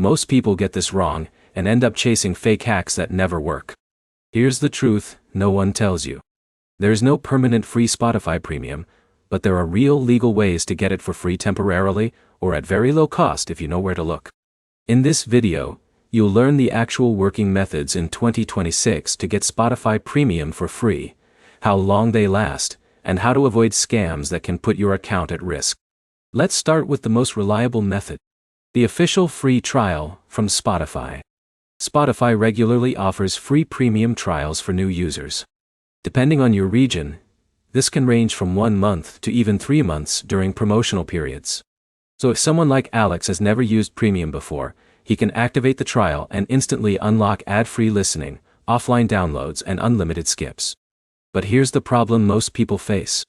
Most people get this wrong and end up chasing fake hacks that never work. Here's the truth no one tells you. There's no permanent free Spotify Premium, but there are real legal ways to get it for free temporarily or at very low cost if you know where to look. In this video, you'll learn the actual working methods in 2026 to get Spotify Premium for free, how long they last, and how to avoid scams that can put your account at risk. Let's start with the most reliable method: the official free trial from Spotify. Spotify regularly offers free premium trials for new users. Depending on your region, this can range from 1 month to even 3 months during promotional periods. So if someone like Alex has never used premium before, he can activate the trial and instantly unlock ad-free listening, offline downloads, and unlimited skips. But here's the problem most people face.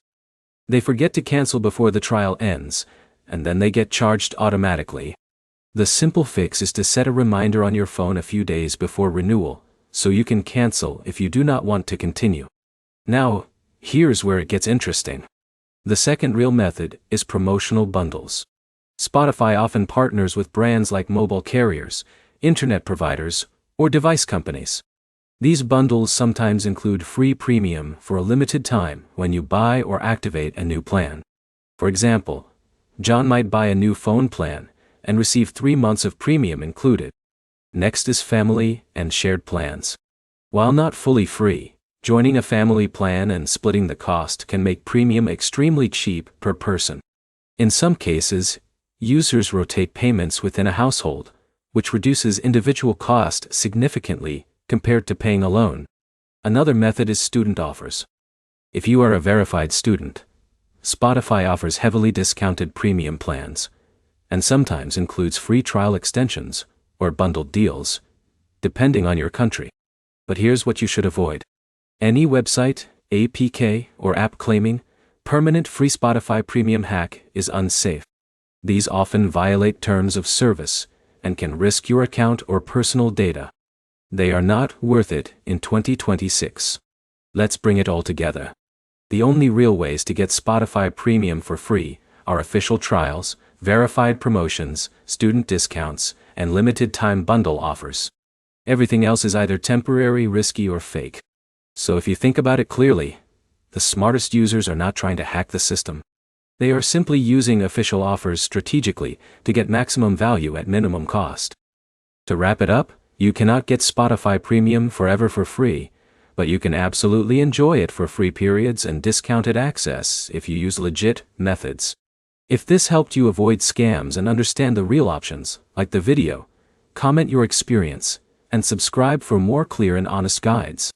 They forget to cancel before the trial ends, and then they get charged automatically. The simple fix is to set a reminder on your phone a few days before renewal, so you can cancel if you do not want to continue. Now, here's where it gets interesting. The second real method is promotional bundles. Spotify often partners with brands like mobile carriers, internet providers, or device companies. These bundles sometimes include free premium for a limited time when you buy or activate a new plan. For example, John might buy a new phone plan and receive 3 months of premium included. Next is family and shared plans. While not fully free, joining a family plan and splitting the cost can make premium extremely cheap per person. In some cases, users rotate payments within a household, which reduces individual cost significantly compared to paying alone. Another method is student offers. If you are a verified student, Spotify offers heavily discounted premium plans, and sometimes includes free trial extensions or bundled deals, depending on your country. But here's what you should avoid. Any website, APK, or app claiming permanent free Spotify Premium hack is unsafe. These often violate terms of service and can risk your account or personal data. They are not worth it in 2026. Let's bring it all together. The only real ways to get Spotify Premium for free are official trials, verified promotions, student discounts, and limited time bundle offers. Everything else is either temporary, risky, or fake. So if you think about it clearly, the smartest users are not trying to hack the system. They are simply using official offers strategically to get maximum value at minimum cost. To wrap it up, you cannot get Spotify Premium forever for free, but you can absolutely enjoy it for free periods and discounted access if you use legit methods. If this helped you avoid scams and understand the real options, like the video, comment your experience, and subscribe for more clear and honest guides.